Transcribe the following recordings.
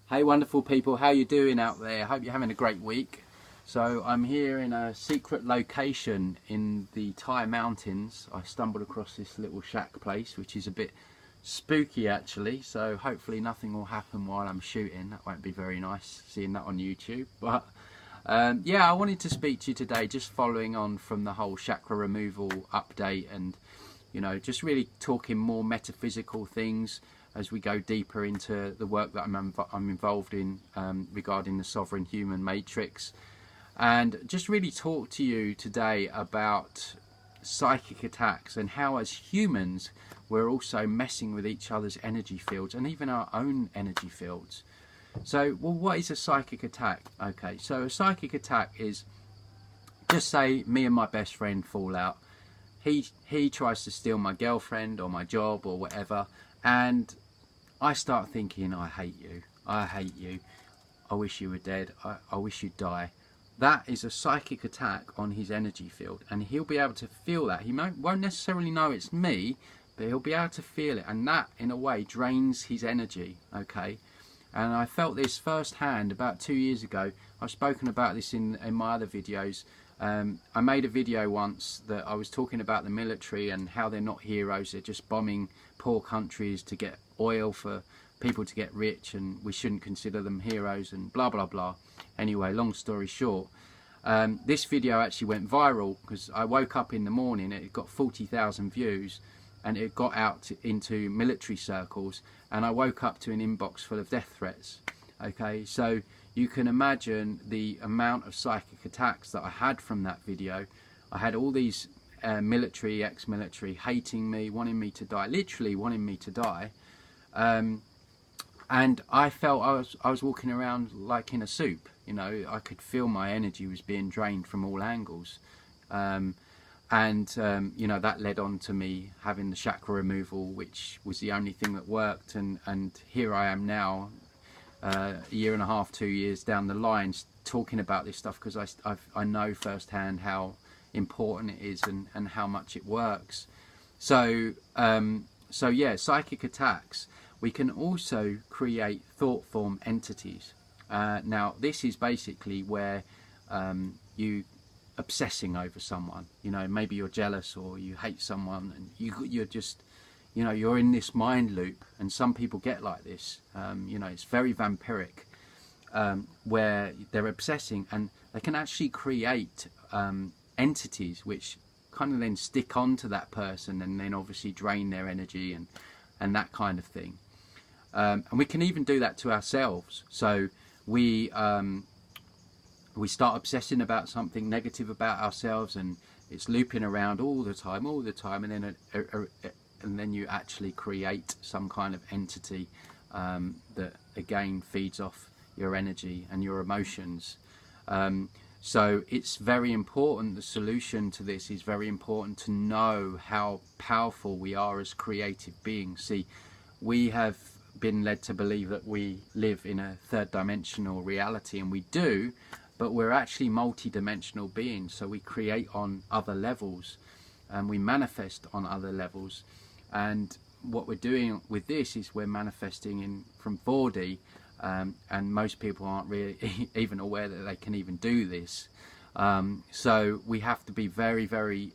Hey wonderful people, how you doing out there? Hope you're having a great week. So I'm here in a secret location in the Thai mountains. I stumbled across this little shack place, which is a bit spooky actually, so hopefully nothing will happen while I'm shooting. That won't be very nice, seeing that on YouTube. But yeah, I wanted to speak to you today, just following on from the whole chakra removal update, and you know, just really talking more metaphysical things as we go deeper into the work that I'm involved in regarding the sovereign human matrix, and just really talk to you today about psychic attacks and how as humans we're also messing with each other's energy fields and even our own energy fields. So, well, what is a psychic attack? Okay, so a psychic attack is, just say me and my best friend fall out. He tries to steal my girlfriend or my job or whatever, and I start thinking, I hate you, I wish you were dead, I wish you'd die. That is a psychic attack on his energy field, and he'll be able to feel that. He won't necessarily know it's me, but he'll be able to feel it, and that in a way drains his energy, okay? And I felt this firsthand about 2 years ago. I've spoken about this in my other videos. I made a video once that I was talking about the military and how they're not heroes, they're just bombing poor countries to get oil for people to get rich, and we shouldn't consider them heroes and blah blah blah. Anyway, long story short, this video actually went viral because I woke up in the morning, it got 40,000 views, and it got out into military circles, and I woke up to an inbox full of death threats. Okay, so you can imagine the amount of psychic attacks that I had from that video. I had all these military, ex-military hating me, wanting me to die, literally wanting me to die. And I felt I was walking around like in a soup, you know. I could feel my energy was being drained from all angles. You know, that led on to me having the chakra removal, which was the only thing that worked, and here I am now, a year and a half, 2 years down the line, talking about this stuff because I know firsthand how important it is and how much it works. So yeah, psychic attacks. We can also create thought form entities. Now this is basically where you obsessing over someone, you know, maybe you're jealous or you hate someone, and you're just, you know, you're in this mind loop, and some people get like this. You know, it's very vampiric, where they're obsessing, and they can actually create entities which kind of then stick on to that person and then obviously drain their energy and that kind of thing. And we can even do that to ourselves. So we start obsessing about something negative about ourselves, and it's looping around all the time, and then you actually create some kind of entity that again feeds off your energy and your emotions. So it's very important, the solution to this is very important, to know how powerful we are as creative beings. See, we have been led to believe that we live in a third dimensional reality, and we do, but we're actually multi-dimensional beings. So we create on other levels and we manifest on other levels, and what we're doing with this is we're manifesting from 4D, and most people aren't really even aware that they can even do this. So we have to be very, very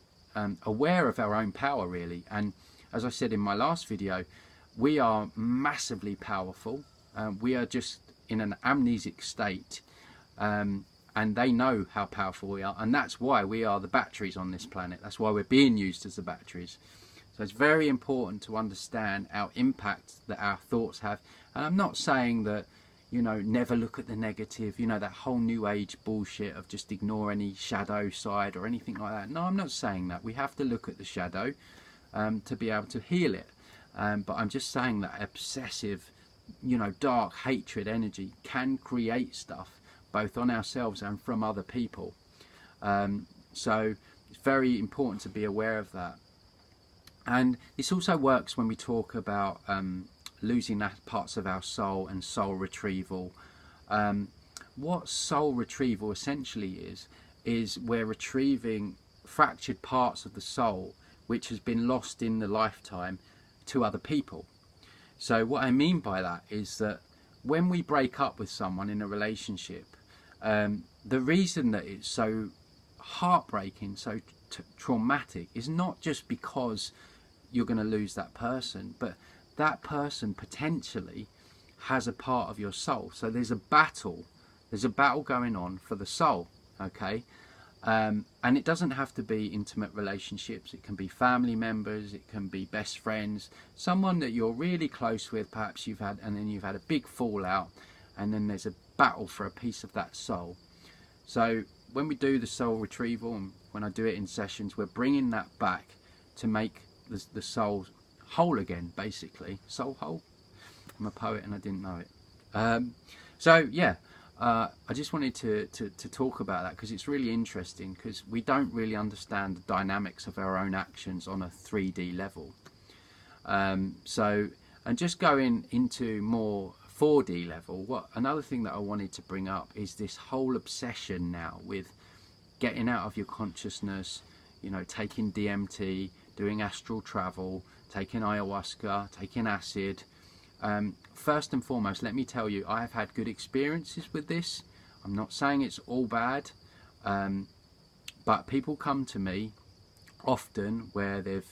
aware of our own power, really. And as I said in my last video, we are massively powerful. We are just in an amnesic state, and they know how powerful we are, and that's why we are the batteries on this planet. That's why we're being used as the batteries. So it's very important to understand our impact that our thoughts have. And I'm not saying that, you know, never look at the negative, you know, that whole new age bullshit of just ignore any shadow side or anything like that. No, I'm not saying that. We have to look at the shadow to be able to heal it. But I'm just saying that obsessive, you know, dark hatred energy can create stuff both on ourselves and from other people. So it's very important to be aware of that. And this also works when we talk about losing parts of our soul and soul retrieval. What soul retrieval essentially is we're retrieving fractured parts of the soul which has been lost in the lifetime to other people. So what I mean by that is that when we break up with someone in a relationship, the reason that it's so heartbreaking, so traumatic, is not just because you're going to lose that person, but that person potentially has a part of your soul. So there's a battle going on for the soul, okay? And it doesn't have to be intimate relationships. It can be family members, it can be best friends, someone that you're really close with, perhaps you've had a big fallout, and then there's a battle for a piece of that soul. So when we do the soul retrieval, and when I do it in sessions, we're bringing that back to make the soul whole again, basically. Soul whole? I'm a poet and I didn't know it. So yeah, I just wanted to talk about that, because it's really interesting, because we don't really understand the dynamics of our own actions on a 3D level. And just going into more 4D level, another thing that I wanted to bring up is this whole obsession now with getting out of your consciousness, you know, taking DMT, doing astral travel, taking ayahuasca, taking acid. First and foremost, let me tell you, I have had good experiences with this. I'm not saying it's all bad, but people come to me often where they've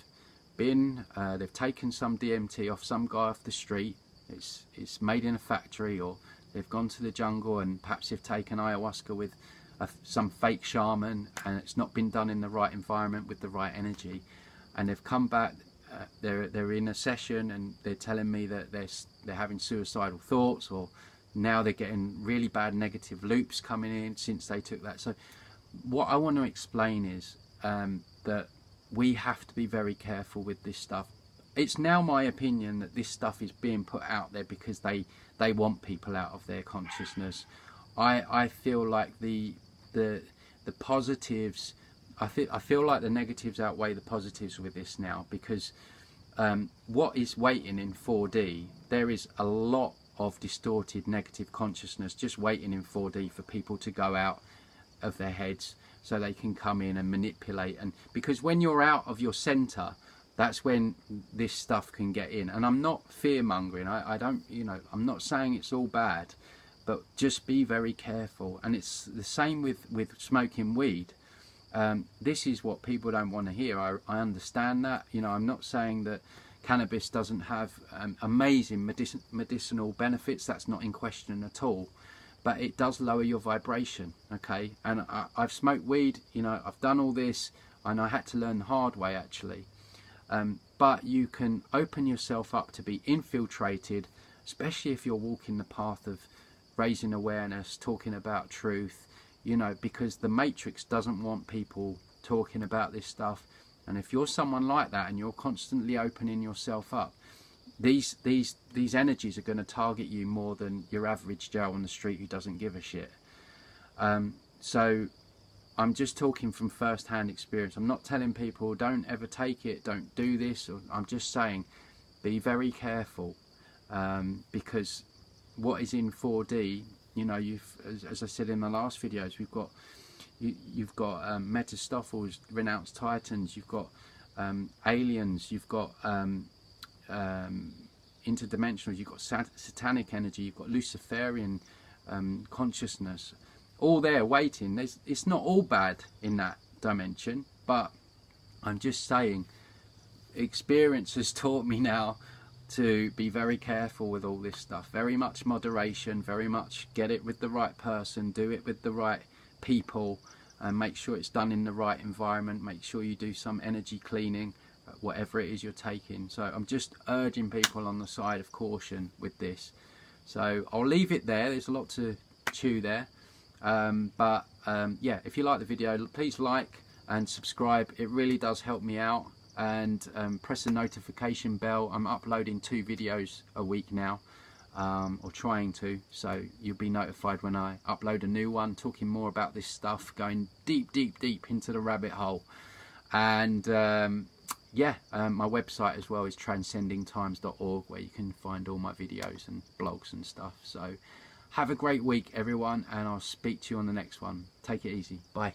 taken some DMT off some guy off the street. It's made in a factory, or they've gone to the jungle and perhaps they've taken ayahuasca with some fake shaman, and it's not been done in the right environment with the right energy, and they've come back. They're in a session and they're telling me that they're having suicidal thoughts, or now they're getting really bad negative loops coming in since they took that. So what I want to explain is that we have to be very careful with this stuff. It's now my opinion that this stuff is being put out there because they want people out of their consciousness. I feel like the positives, I feel like the negatives outweigh the positives with this now, because what is waiting in 4D, there is a lot of distorted negative consciousness just waiting in 4D for people to go out of their heads so they can come in and manipulate. And because when you're out of your center, that's when this stuff can get in. And I'm not fear mongering. I don't, you know, I'm not saying it's all bad, but just be very careful. And it's the same with smoking weed. This is what people don't want to hear. I understand that. You know, I'm not saying that cannabis doesn't have amazing medicinal benefits. That's not in question at all. But it does lower your vibration, okay? And I've smoked weed, you know, I've done all this, and I had to learn the hard way, actually. But you can open yourself up to be infiltrated, especially if you're walking the path of raising awareness, talking about truth, you know, because the matrix doesn't want people talking about this stuff. And if you're someone like that and you're constantly opening yourself up, these energies are going to target you more than your average Joe on the street who doesn't give a shit. So I'm just talking from first-hand experience. I'm not telling people don't ever take it, don't do this, or I'm just saying be very careful, because what is in 4D, you know, as I said in my last videos, you've got Metastophiles, renounced titans, you've got aliens, you've got interdimensional, you've got satanic energy, you've got Luciferian consciousness, all there waiting. It's not all bad in that dimension, but I'm just saying experience has taught me now to be very careful with all this stuff. Very much moderation, very much get it with the right person, do it with the right people, and make sure it's done in the right environment. Make sure you do some energy cleaning, whatever it is you're taking. So I'm just urging people on the side of caution with this. So I'll leave it there. There's a lot to chew there. Yeah, if you like the video, please like and subscribe. It really does help me out. And press the notification bell. I'm uploading 2 videos a week now, or trying to, so you'll be notified when I upload a new one, talking more about this stuff, going deep into the rabbit hole. And yeah, my website as well is transcendingtimes.org, where you can find all my videos and blogs and stuff. So have a great week, everyone, and I'll speak to you on the next one. Take it easy. Bye.